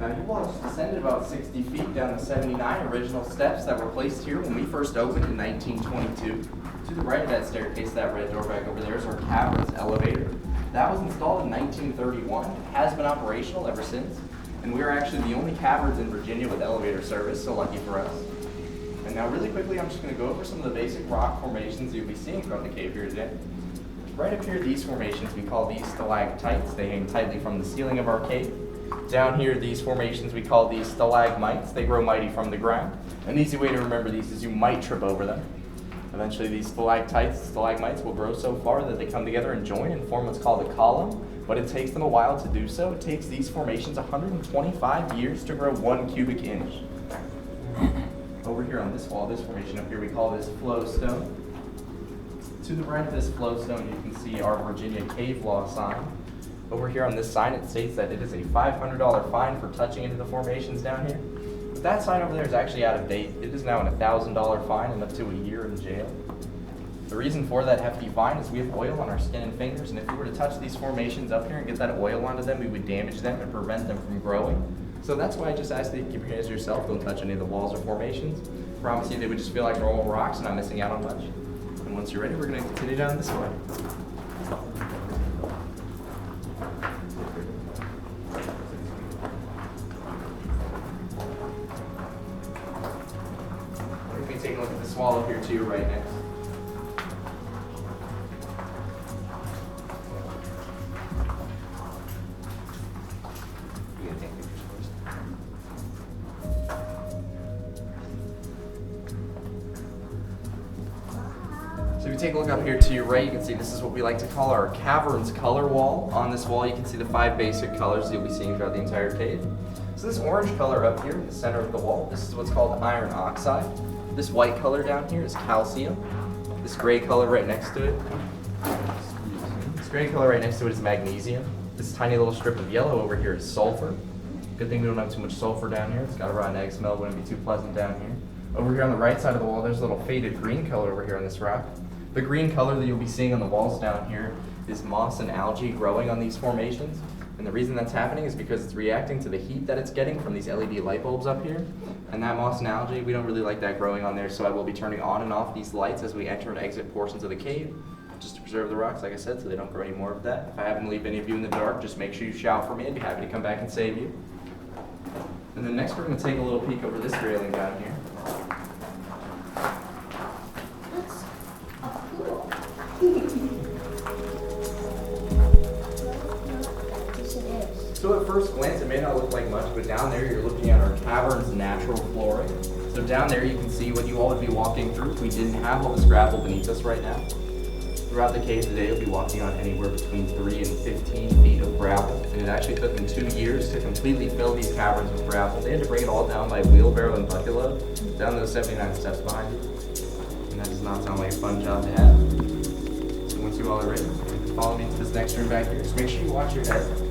Now you watched us descended about 60 feet down the 79 original steps that were placed here when we first opened in 1922. To the right of that staircase, that red door back over there is our Caverns elevator. That was installed in 1931. It has been operational ever since. And we are actually the only caverns in Virginia with elevator service, so lucky for us. And now really quickly, I'm just going to go over some of the basic rock formations you'll be seeing throughout the cave here today. Right up here, these formations, we call these stalactites. They hang tightly from the ceiling of our cave. Down here, these formations, we call these stalagmites. They grow mighty from the ground. An easy way to remember these is you might trip over them. Eventually, these stalactites, stalagmites will grow so far that they come together and join and form what's called a column, but it takes them a while to do so. It takes these formations 125 years to grow 1 cubic inch. Over here on this wall, this formation up here, we call this flowstone. To the right of this flowstone, you can see our Virginia cave law sign. Over here on this sign, it states that it is a $500 fine for touching into the formations down here. But that sign over there is actually out of date. It is now an $1,000 fine and up to a year in jail. The reason for that hefty fine is we have oil on our skin and fingers, and if we were to touch these formations up here and get that oil onto them, we would damage them and prevent them from growing. So that's why I just ask that you keep your hands to yourself, don't touch any of the walls or formations. I promise you they would just feel like normal rocks and not missing out on much. And once you're ready, we're going to continue down this way. We're going to take a look at this wall up here to your right next. So if you take a look up here to your right, you can see this is what we like to call our Caverns color wall. On this wall, you can see the 5 basic colors you'll be seeing throughout the entire cave. So this orange color up here in the center of the wall, this is what's called iron oxide. This white color down here is calcium. This gray color right next to it, is magnesium. This tiny little strip of yellow over here is sulfur. Good thing we don't have too much sulfur down here. It's got a rotten egg smell, wouldn't be too pleasant down here. Over here on the right side of the wall, there's a little faded green color over here on this rock. The green color that you'll be seeing on the walls down here is moss and algae growing on these formations. And the reason that's happening is because it's reacting to the heat that it's getting from these LED light bulbs up here. And that moss and algae, we don't really like that growing on there, so I will be turning on and off these lights as we enter and exit portions of the cave, just to preserve the rocks, like I said, so they don't grow any more of that. If I happen to leave any of you in the dark, just make sure you shout for me. I'd be happy to come back and save you. And then next we're going to take a little peek over this railing down here. So at first glance, it may not look like much, but down there you're looking at our cavern's natural flooring. So down there you can see what you all would be walking through if we didn't have all this gravel beneath us right now. Throughout the cave today, you'll be walking on anywhere between 3 and 15 feet of gravel. And it actually took them 2 years to completely fill these caverns with gravel. They had to bring it all down by wheelbarrow and bucket load, down those 79 steps behind you. And that does not sound like a fun job to have. So once you all are ready, you can follow me to this next room back here. Just make sure you watch your head.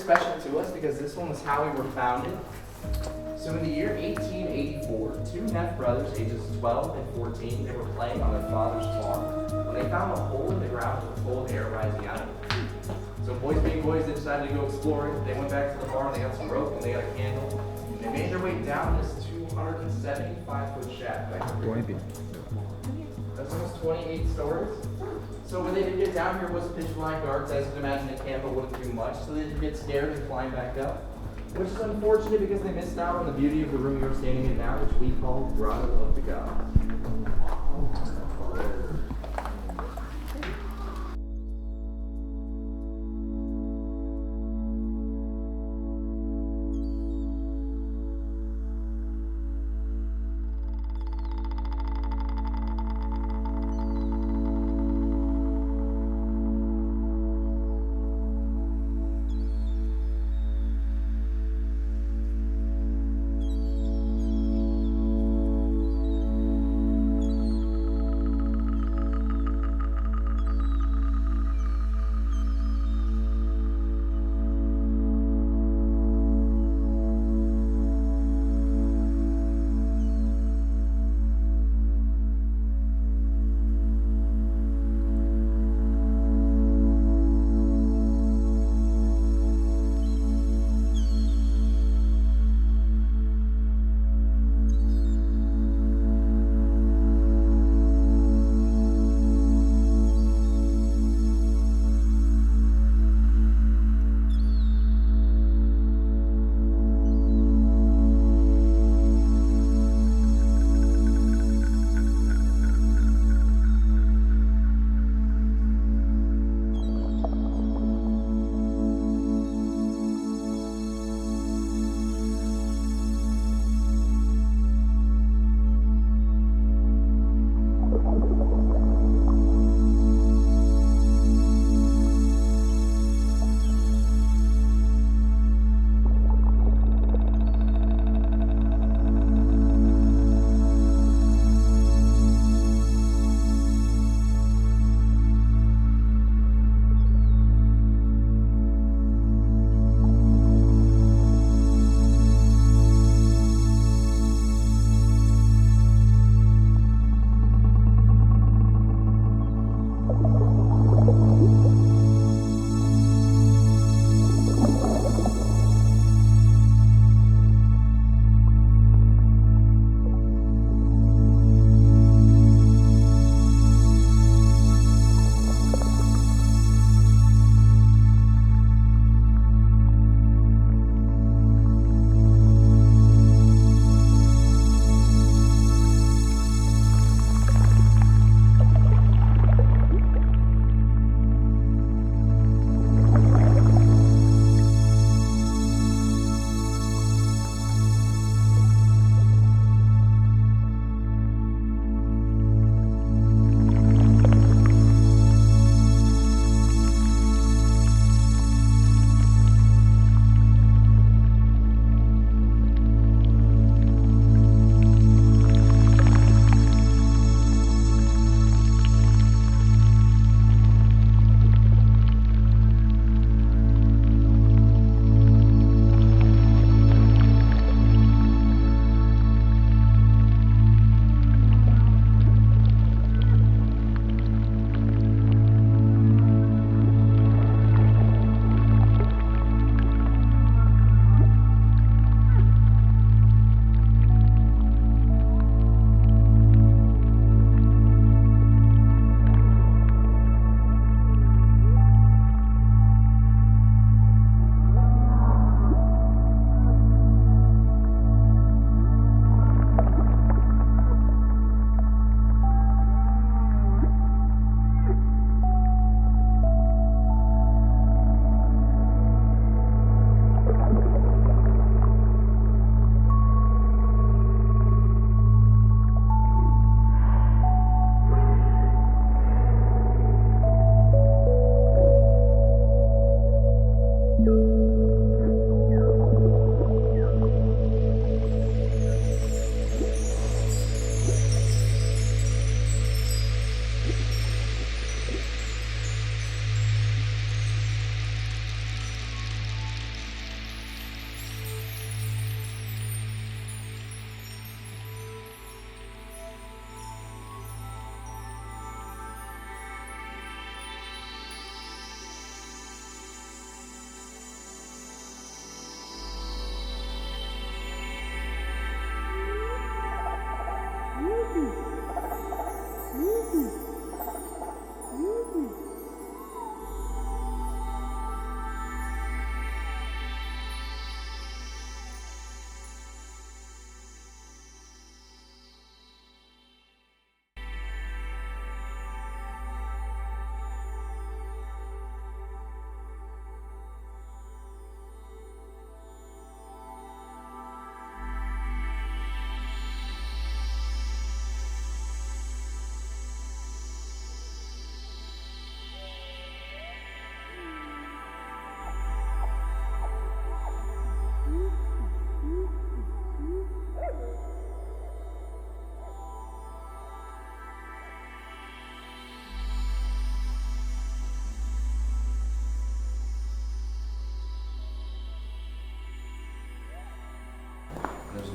special to us because this one was how we were founded. So in the year 1884, two Neff brothers, ages 12 and 14, they were playing on their father's farm when they found a hole in the ground with a full of air rising out of it. So boys being boys, they decided to go exploring. They went back to the barn, they got some rope, and they got a candle. And they made their way down this 275-foot shaft back here. That's almost 28 stories. So when they did get down here, it was pitch black dark. As you can imagine, a camper wouldn't do much, so they did get scared and climb back up. Which is unfortunate because they missed out on the beauty of the room you're standing in now, which we call Grotto of the Gods.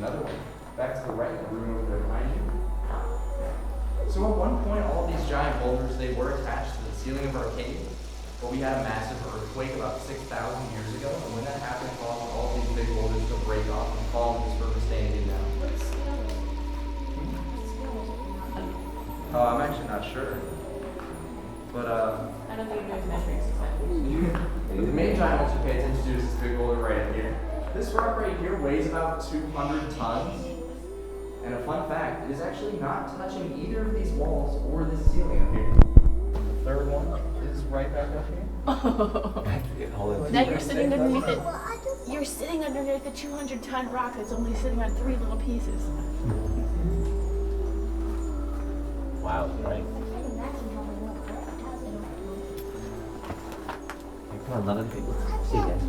another one. Back to the right, the room over there behind you. So at one point, all these giant boulders, they were attached to the ceiling of our cave, but we had a massive earthquake about 6,000 years ago, and when that happened, it caused all these big boulders to break off and fall into this river standing now. I'm actually not sure. But, I don't think you're doing measuring society. the main giant ones you pay attention to is this big boulder right here. This rock right here weighs about 200 tons. And a fun fact, it is actually not touching either of these walls or this ceiling up here. The third one is right back up here. Now you're sitting underneath it. You're sitting underneath the 200-ton rock that's only sitting on 3 little pieces. Wow, right? Come on, none of people. See again.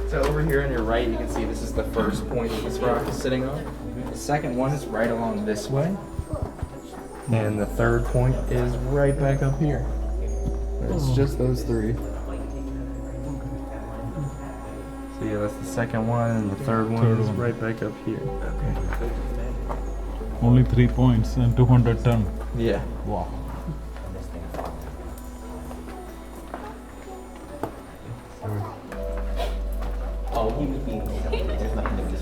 So over here on your right, you can see this is the first point that this rock is sitting on. The second one is right along this way. And the third point is right back up here. It's just those three. So yeah, that's the second one, and the third one is right back up here. Okay. Only 3 points and 200 ton. Yeah. Wow. Oh, he was being there's nothing to do.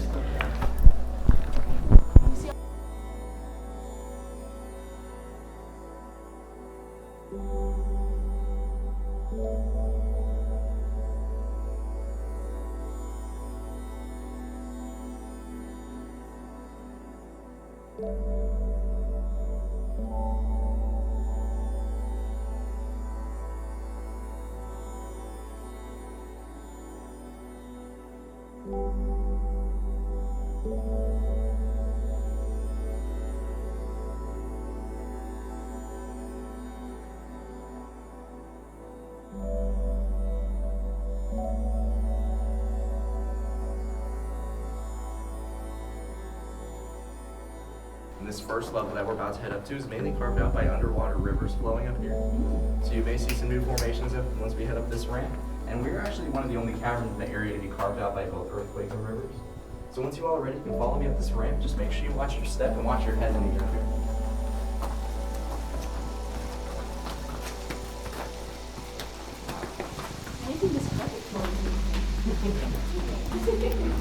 And this first level that we're about to head up to is mainly carved out by underwater rivers flowing up here. So you may see some new formations once we head up this ramp. And we're actually one of the only caverns in the area to be carved out by both earthquakes and rivers. So once you all are ready, you can follow me up this ramp. Just make sure you watch your step and watch your head when you get up here. I think this is perfect for you.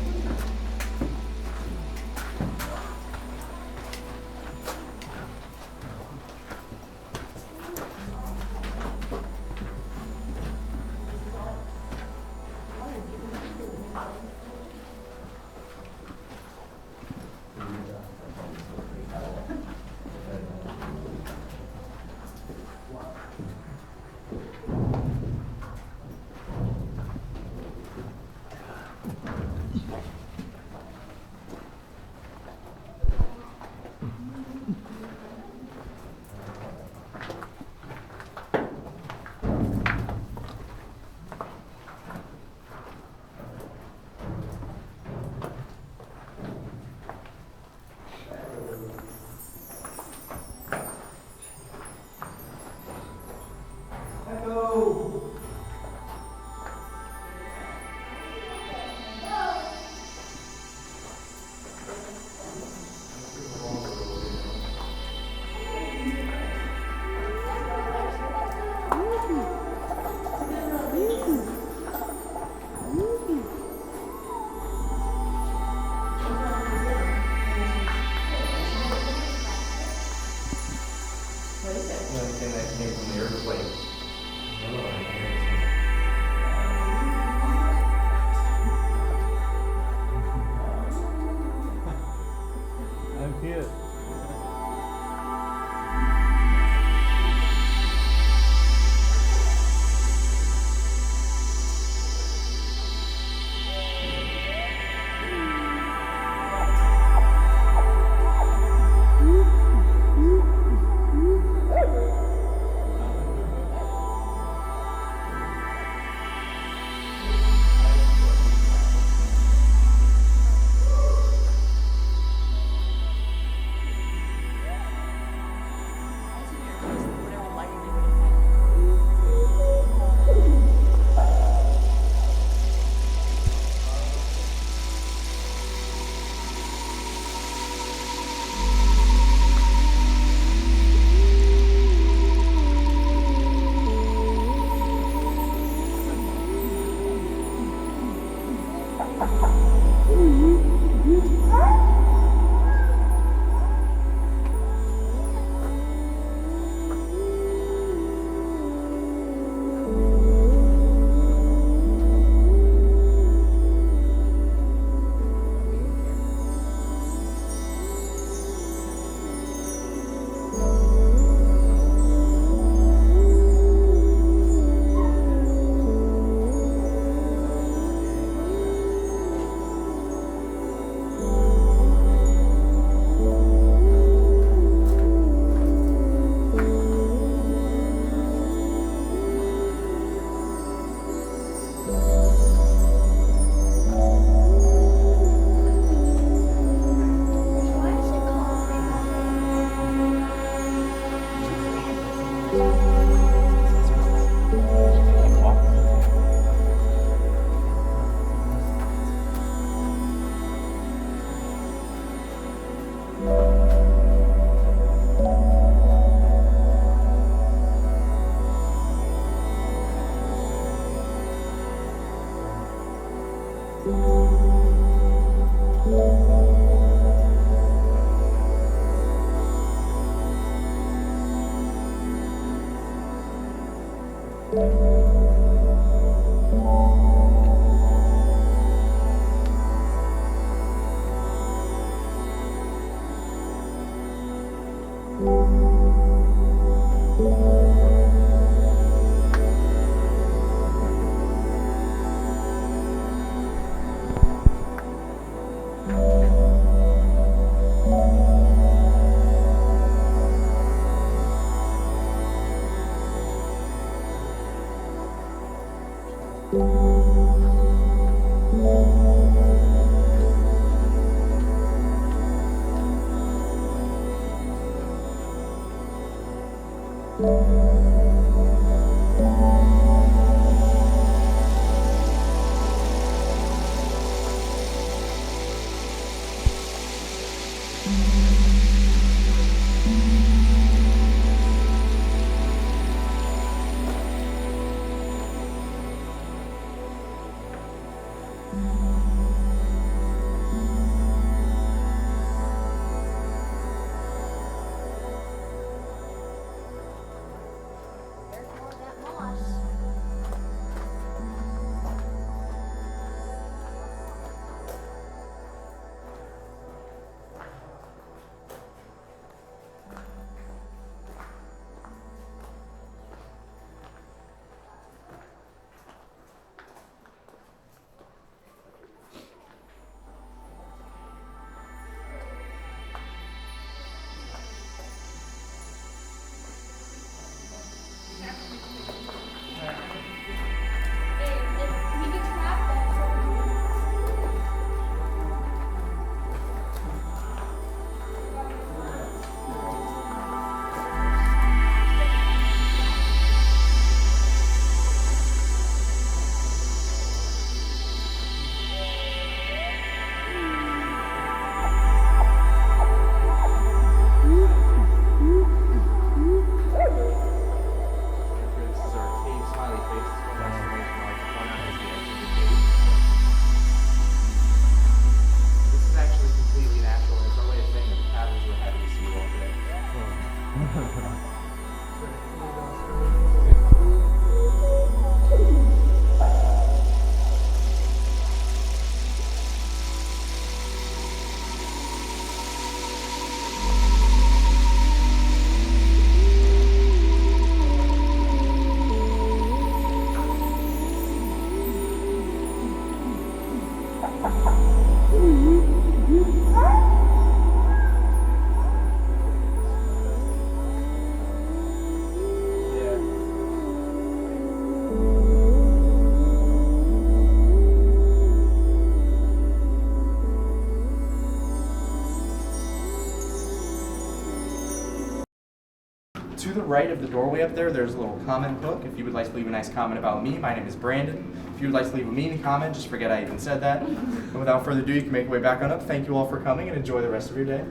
To the right of the doorway up there, there's a little comment book. If you would like to leave a nice comment about me, my name is Brandon. If you would like to leave a mean comment, just forget I even said that. And without further ado, you can make your way back on up. Thank you all for coming and enjoy the rest of your day.